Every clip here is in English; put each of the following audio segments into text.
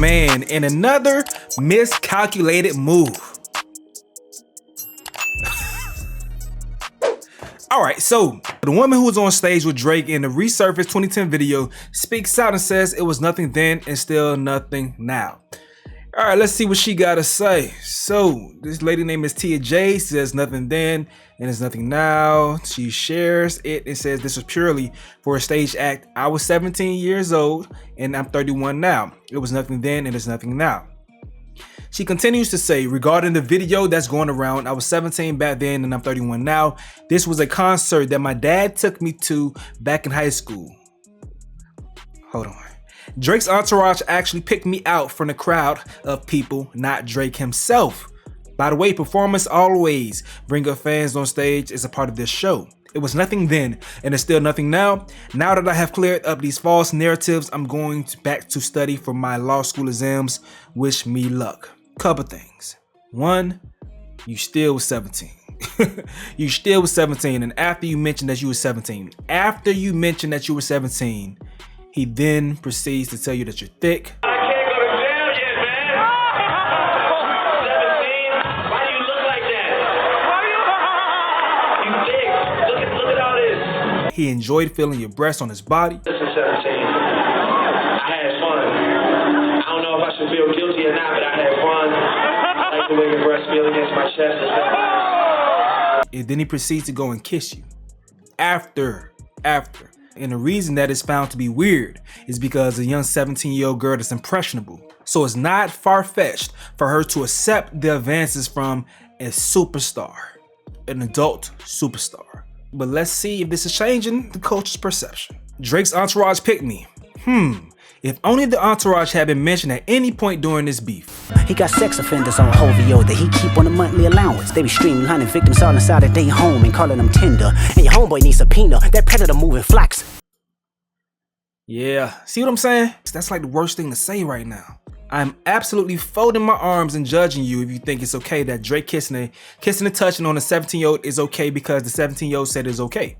man in another miscalculated move. Alright, so the woman who was on stage with Drake in the resurfaced 2010 video speaks out and says it was nothing then and still nothing now. Alright, let's see what she gotta say. So, this lady name is Tia J, says nothing then and it's nothing now. She shares it and says this was purely for a stage act. I was 17 years old and I'm 31 now. It was nothing then and it's nothing now. She continues to say, regarding the video that's going around, I was 17 back then and I'm 31 now. This was a concert that my dad took me to back in high school. Hold on. Drake's entourage actually picked me out from the crowd of people, not Drake himself. By the way, performers always bring up fans on stage as a part of this show. It was nothing then and it's still nothing now. Now that I have cleared up these false narratives, I'm going back to study for my law school exams. Wish me luck. Couple things. One, you still was 17. You still was 17, and after you mentioned that you were 17, he then proceeds to tell you that you're thick. I can't go to jail yet, man. 17? Why do you look like that? You thick. Look at all this. He enjoyed feeling your breasts on his body. This is 17. I had fun. I don't know if I should feel guilty or not, but I had fun. I like the way your breasts feel against my chest and stuff. And then he proceeds to go and kiss you. After. And the reason that is found to be weird is because a young 17-year-old girl is impressionable. So it's not far-fetched for her to accept the advances from a superstar, an adult superstar. But let's see if this is changing the culture's perception. Drake's entourage picked me. If only the entourage had been mentioned at any point during this beef. He got sex offenders on Hovio that he keep on a monthly allowance. They be streaming hunting victims all inside of their home and calling them tender. And your homeboy needs a subpoena. That predator moving flocks. Yeah, see what I'm saying? That's like the worst thing to say right now. I'm absolutely folding my arms and judging you if you think it's okay that Drake kissing and touching on a 17-year-old is okay because the 17-year-old said it's okay.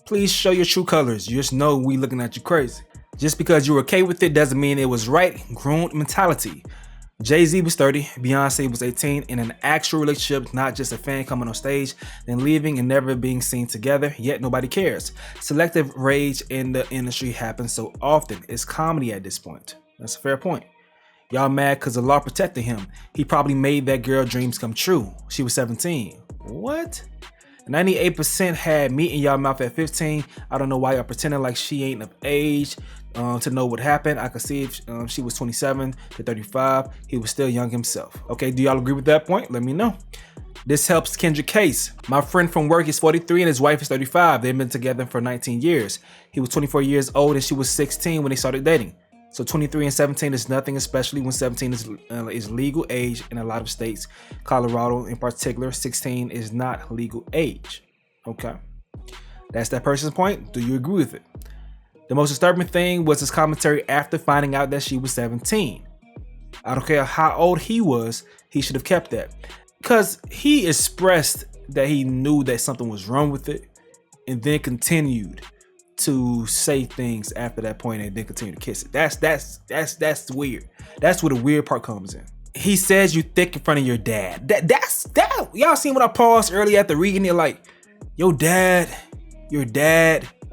Please show your true colors. You just know we looking at you crazy. Just because you're okay with it doesn't mean it was right. Grown mentality. Jay-Z was 30, Beyonce was 18 in an actual relationship, not just a fan coming on stage, then leaving and never being seen together, yet nobody cares. Selective rage in the industry happens so often. It's comedy at this point. That's a fair point. Y'all mad because the law protected him. He probably made that girl dreams come true. She was 17. What? 98% had meat in y'all mouth at 15. I don't know why y'all pretending like she ain't of age to know what happened. I could see if she was 27 to 35, he was still young himself. Okay, do y'all agree with that point? Let me know. This helps Kendrick's case. My friend from work is 43 and his wife is 35. They've been together for 19 years. He was 24 years old and she was 16 when they started dating. So 23 and 17 is nothing, especially when 17 is legal age in a lot of states. Colorado in particular, 16 is not legal age. Okay, that's that person's point. Do you agree with it? The most disturbing thing was his commentary after finding out that she was 17. I don't care how old he was, he should have kept that. Because he expressed that he knew that something was wrong with it and then continued to say things after that point and then continue to kiss it. That's weird. That's where the weird part comes in. He says you thick in front of your dad. That's y'all seen when I paused earlier after reading it, like, your dad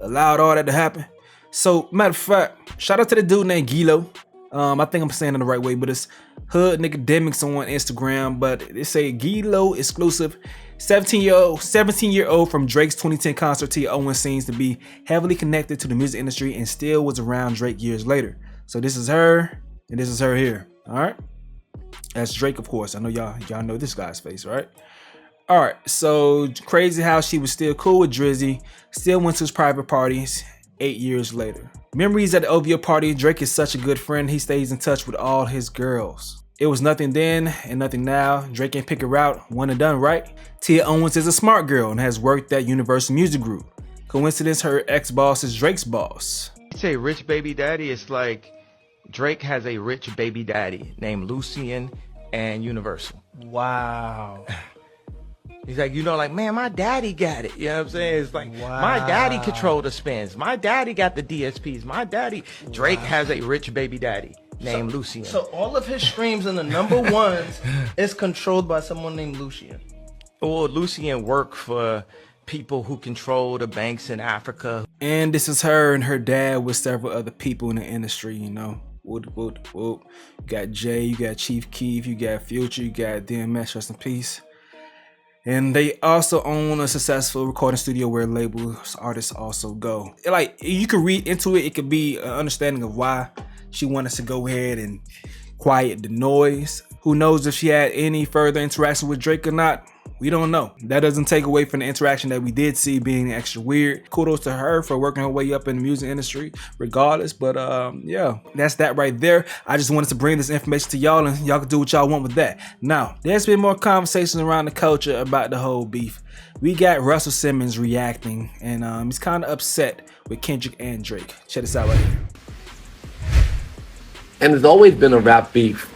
allowed all that to happen. So matter of fact, shout out to the dude named Gilo. I think I'm saying it the right way, but it's Hood Nicodemics on Instagram, but they say Gilo exclusive. 17-year-old from Drake's 2010 concert. Tia Owens seems to be heavily connected to the music industry and still was around Drake years later. So this is her and this is her here. All right, that's Drake, of course. I know y'all know this guy's face, right? All right, so crazy how she was still cool with Drizzy, still went to his private parties 8 years later. Memories at the OVO party. Drake is such a good friend. He stays in touch with all his girls. It was nothing then and nothing now. Drake can pick her out, one and done, right? Tia Owens is a smart girl and has worked at Universal Music Group. Coincidence, her ex-boss is Drake's boss. You say rich baby daddy, it's like Drake has a rich baby daddy named Lucian and Universal. Wow. He's like, like, man, my daddy got it. You know what I'm saying? It's like, my daddy controlled the spins. My daddy got the DSPs. My daddy. Drake has a rich baby daddy. named Lucien. So all of his streams in the number ones is controlled by someone named Lucien. Well, Lucien worked for people who control the banks in Africa. And this is her and her dad with several other people in the industry, you know. Whoop. You got Jay, you got Chief Keef, you got Future, you got DMX, rest in peace. And they also own a successful recording studio where labels artists also go. Like, you could read into it, it could be an understanding of why she wanted to go ahead and quiet the noise. Who knows if she had any further interaction with Drake or not? We don't know. That doesn't take away from the interaction that we did see being extra weird. Kudos to her for working her way up in the music industry regardless. But yeah, that's that right there. I just wanted to bring this information to y'all and y'all can do what y'all want with that. Now, there's been more conversations around the culture about the whole beef. We got Russell Simmons reacting and he's kind of upset with Kendrick and Drake. Check this out right here. And there's always been a rap beef,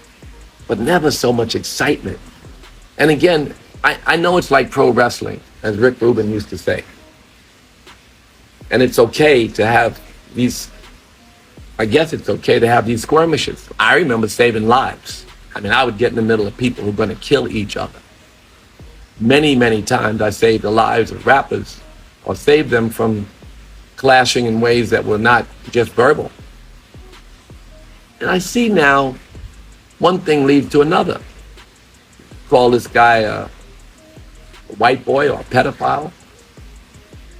but never so much excitement. And again, I know it's like pro wrestling, as Rick Rubin used to say. And it's okay to have these, I guess it's okay to have these skirmishes. I remember saving lives. I mean, I would get in the middle of people who were going to kill each other. Many, many times I saved the lives of rappers or saved them from clashing in ways that were not just verbal. And I see now one thing leads to another. Call this guy a white boy or a pedophile.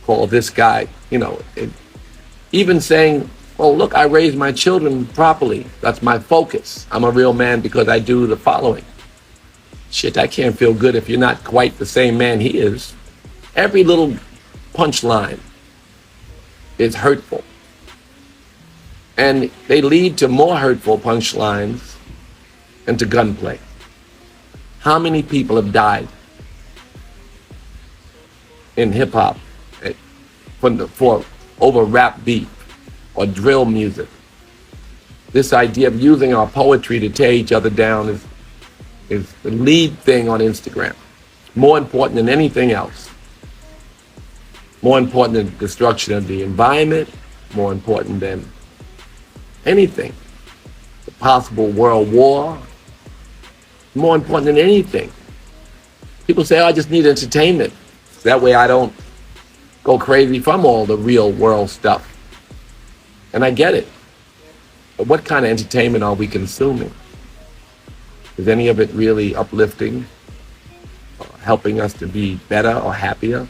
Call this guy, even saying, oh, look, I raised my children properly. That's my focus. I'm a real man because I do the following. Shit, I can't feel good if you're not quite the same man he is. Every little punchline is hurtful. And they lead to more hurtful punchlines and to gunplay. How many people have died in hip hop for over rap beat or drill music? This idea of using our poetry to tear each other down is the lead thing on Instagram. More important than anything else. More important than destruction of the environment. More important than anything. The possible world war. More important than anything. People say, oh, I just need entertainment. That way I don't go crazy from all the real world stuff. And I get it. But what kind of entertainment are we consuming? Is any of it really uplifting? Or helping us to be better or happier?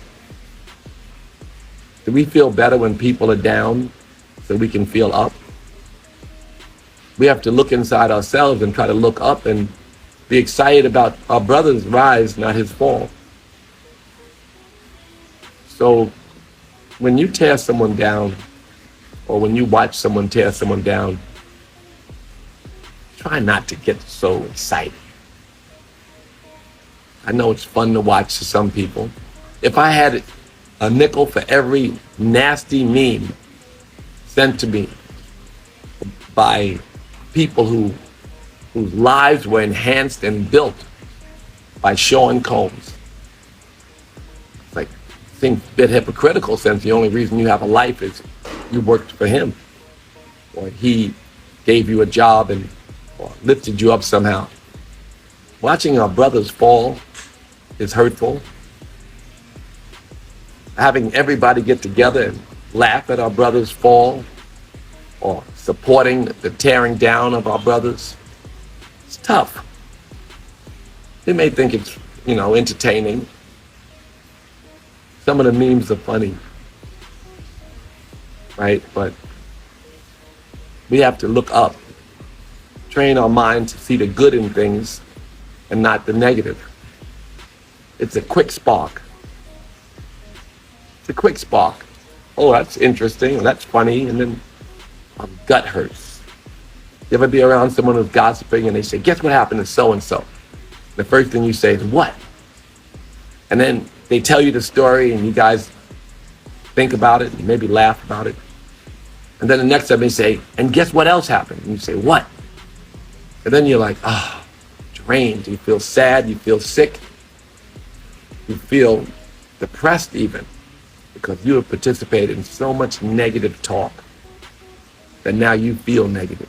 Do we feel better when people are down so we can feel up? We have to look inside ourselves and try to look up and be excited about our brother's rise, not his fall. So when you tear someone down, or when you watch someone tear someone down, try not to get so excited. I know it's fun to watch to some people. If I had a nickel for every nasty meme sent to me by people whose lives were enhanced and built by Sean Combs. It's like, seems a bit hypocritical since the only reason you have a life is you worked for him, or he gave you a job and or lifted you up somehow. Watching our brothers fall is hurtful. Having everybody get together and laugh at our brothers fall, or supporting the tearing down of our brothers, it's tough. They may think it's, entertaining. Some of the memes are funny, right? But we have to look up, train our mind to see the good in things and not the negative. It's a quick spark. It's a quick spark. Oh, that's interesting, that's funny, and then our gut hurts. You ever be around someone who's gossiping and they say, guess what happened to so-and-so? The first thing you say is, what? And then they tell you the story and you guys think about it and maybe laugh about it. And then the next time they say, and guess what else happened? And you say, what? And then you're like, drained. You feel sad, you feel sick. You feel depressed even, because you have participated in so much negative talk that now you feel negative.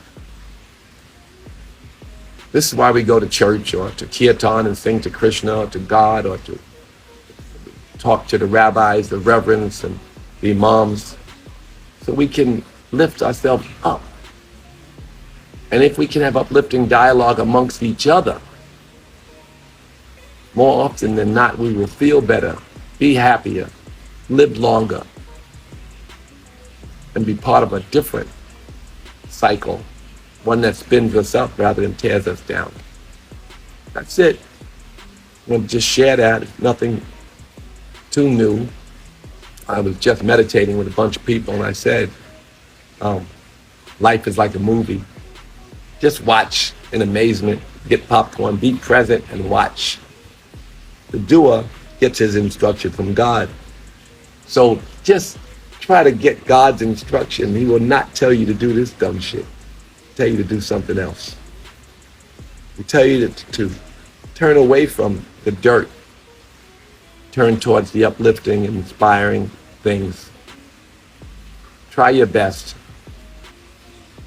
This is why we go to church or to kirtan and sing to Krishna or to God or to talk to the rabbis, the reverends, and the imams, so we can lift ourselves up. And if we can have uplifting dialogue amongst each other, more often than not, we will feel better, be happier, live longer, and be part of a different cycle, one that spins us up rather than tears us down. That's it. I'm going to just share that. It's nothing too new. I was just meditating with a bunch of people and I said, life is like a movie. Just watch in amazement, get popcorn, be present and watch. The doer gets his instruction from God. So just try to get God's instruction. He will not tell you to do this dumb shit. He'll tell you to do something else. He'll tell you to turn away from the dirt, turn towards the uplifting and inspiring things. Try your best.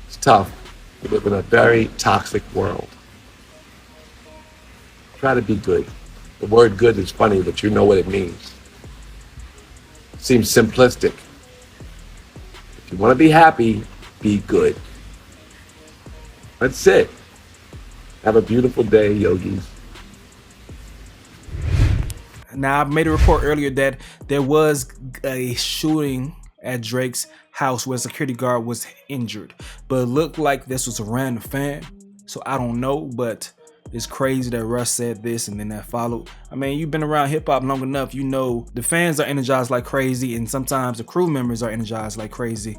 It's tough. We live in a very toxic world. Try to be good. The word good is funny, but you know what it means. It seems simplistic. If you want to be happy, be good. That's it. Have a beautiful day, yogis. Now, I made a report earlier that there was a shooting at Drake's house where a security guard was injured, but it looked like this was a random fan. So I don't know, but it's crazy that Russ said this and then that followed. I mean, you've been around hip hop long enough, you know the fans are energized like crazy, and sometimes the crew members are energized like crazy.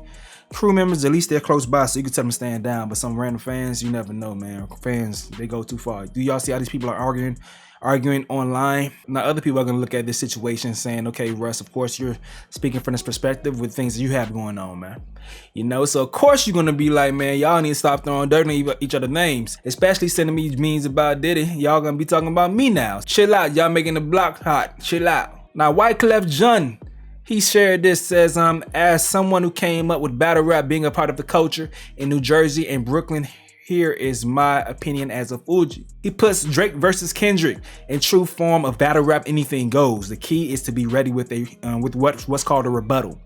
Crew members, at least they're close by, so you can tell them to stand down. But some random fans, you never know, man. Fans, they go too far. Do y'all see how these people are arguing online? Now, other people are going to look at this situation saying, okay, Russ, of course you're speaking from this perspective with things that you have going on, man. You know, so of course you're going to be like, man, y'all need to stop throwing dirt on each other's names, especially sending me memes about Diddy. Y'all going to be talking about me now. Chill out. Y'all making the block hot. Chill out. Now, Wyclef Jean, he shared this, says, as someone who came up with battle rap being a part of the culture in New Jersey and Brooklyn, here is my opinion as a Fuji. He puts Drake versus Kendrick in true form of battle rap, anything goes. The key is to be ready with what's called a rebuttal,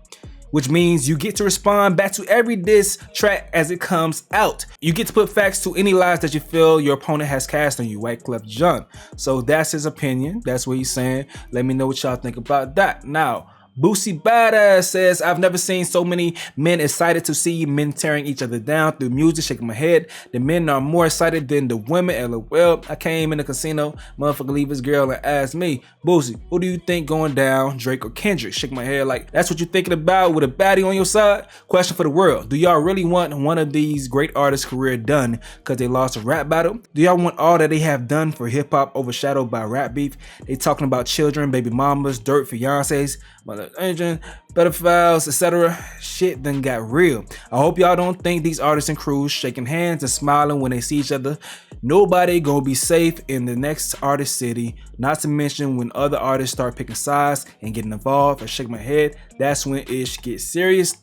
which means you get to respond back to every diss track as it comes out. You get to put facts to any lies that you feel your opponent has cast on you, Wyclef Jean. So that's his opinion. That's what he's saying. Let me know what y'all think about that. Now, Boosie Badass says, I've never seen so many men excited to see men tearing each other down through music, shaking my head. The men are more excited than the women. LOL. I came in the casino, motherfucker leave his girl and asked me, Boosie, who do you think going down, Drake or Kendrick? Shake my head like, that's what you're thinking about with a baddie on your side? Question for the world. Do y'all really want one of these great artists' career done because they lost a rap battle? Do y'all want all that they have done for hip hop overshadowed by rap beef? They talking about children, baby mamas, dirt, fiancés, mother engine, pedophiles, etc. Shit done got real. I hope y'all don't think these artists and crews shaking hands and smiling when they see each other. Nobody gonna be safe in the next artist city. Not to mention when other artists start picking sides and getting involved. I shake my head. That's when it gets serious.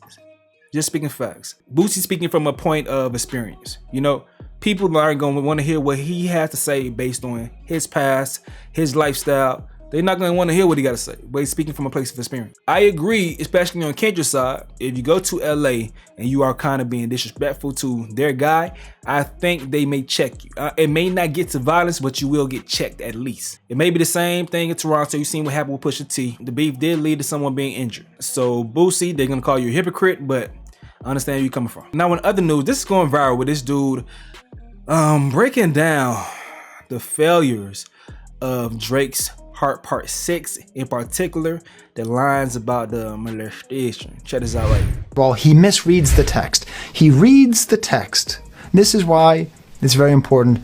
Just speaking facts. Boosie speaking from a point of experience. You know, people aren't gonna want to hear what he has to say based on his past, his lifestyle. They're not going to want to hear what he got to say, but he's speaking from a place of experience. I agree, especially on Kendrick's side. If you go to LA and you are kind of being disrespectful to their guy, I think they may check you. It may not get to violence, but you will get checked at least. It may be the same thing in Toronto. You've seen what happened with Pusha T. The beef did lead to someone being injured. So Boosie, they're going to call you a hypocrite, but I understand where you're coming from. Now, in other news, this is going viral with this dude breaking down the failures of Drake's Heart Part 6, in particular, the lines about the molestation. Check this out right here. Well, he misreads the text. He reads the text. This is why it's very important.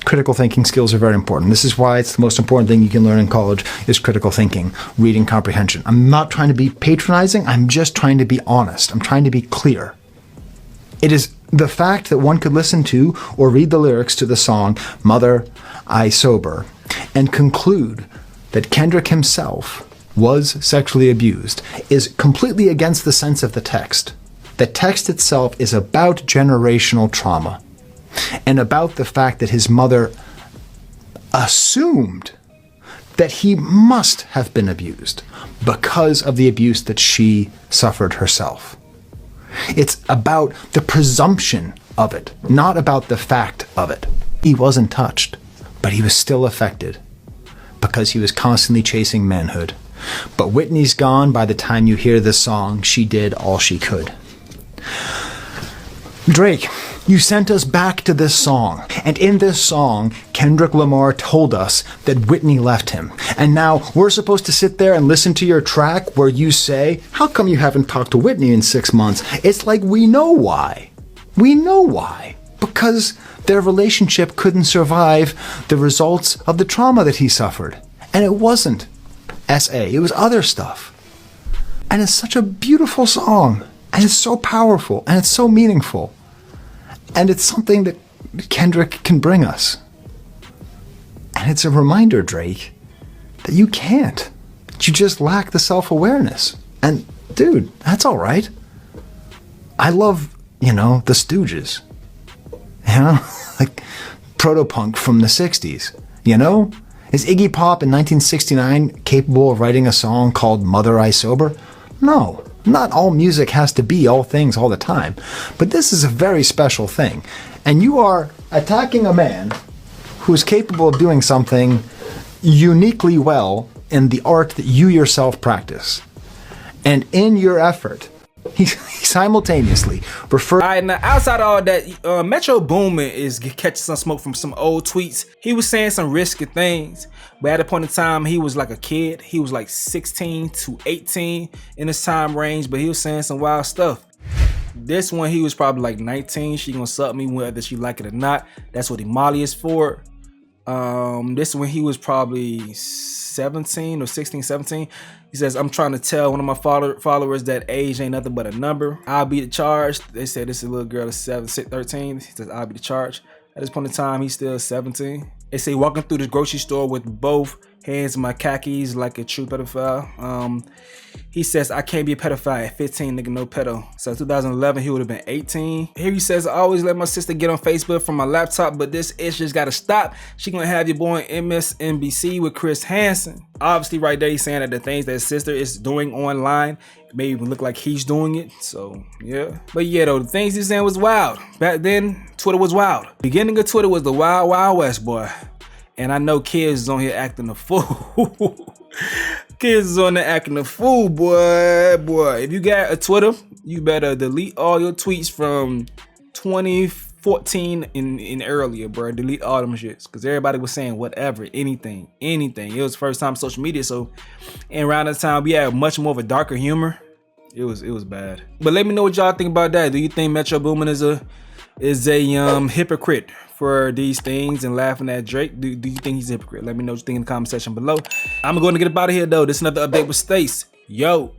Critical thinking skills are very important. This is why it's the most important thing you can learn in college is critical thinking, reading comprehension. I'm not trying to be patronizing. I'm just trying to be honest. I'm trying to be clear. It is the fact that one could listen to or read the lyrics to the song Mother, I Sober and conclude that Kendrick himself was sexually abused is completely against the sense of the text. The text itself is about generational trauma. and about the fact that his mother assumed that he must have been abused because of the abuse that she suffered herself. It's about the presumption of it, not about the fact of it. He wasn't touched, but he was still affected because he was constantly chasing manhood. But Whitney's gone. By the time you hear this song, she did all she could. Drake, you sent us back to this song, and in this song, Kendrick Lamar told us that Whitney left him. And now we're supposed to sit there and listen to your track where you say, how come you haven't talked to Whitney in 6 months? It's like we know why. We know why. Because their relationship couldn't survive the results of the trauma that he suffered. And it wasn't SA, it was other stuff. And it's such a beautiful song, and it's so powerful, and it's so meaningful. And it's something that Kendrick can bring us. And it's a reminder, Drake, that you can't. You just lack the self-awareness. And dude, that's all right. I love, the Stooges. Like proto-punk from the 60s, Is Iggy Pop in 1969 capable of writing a song called Mother I Sober? No. Not all music has to be all things all the time, but this is a very special thing. And you are attacking a man who is capable of doing something uniquely well in the art that you yourself practice. And in your effort, he simultaneously referred. All right, now outside of all that, Metro Boomin is catching some smoke from some old tweets. He was saying some risky things, but at a point in time, he was like a kid. He was like 16 to 18 in his time range, but he was saying some wild stuff. This one, he was probably like 19. She gonna suck me whether she like it or not. That's what Molly is for. This one, he was probably 17 or 16, 17. He says, I'm trying to tell one of my followers that age ain't nothing but a number. I'll be the charge. They said this is a little girl that's 13. He says, I'll be the charge. At this point in time, he's still 17. They say walking through the grocery store with both hands in my khakis like a true pedophile. He says, I can't be a pedophile at 15, nigga, no pedo. So 2011, he would have been 18. Here he says, I always let my sister get on Facebook from my laptop, but this ish just gotta stop. She gonna have your boy on MSNBC with Chris Hansen. Obviously right there, he's saying that the things that his sister is doing online may even look like he's doing it. So yeah. But yeah though, the things he's saying was wild. Back then, Twitter was wild. Beginning of Twitter was the wild, wild west, boy. And I know kids is on here acting a fool. Kids is on there acting a fool, boy. If you got a Twitter, you better delete all your tweets from 2014 and earlier, bro. Delete all them shits. Because everybody was saying whatever, anything. It was first time social media, so and around that time we had much more of a darker humor. It was bad. But let me know what y'all think about that. Do you think Metro Boomin is a hypocrite for these things and laughing at Drake? Do you think he's a hypocrite? Let me know what you think in the comment section below. I'm going to get up out of here though. This is another update with Stace. Yo.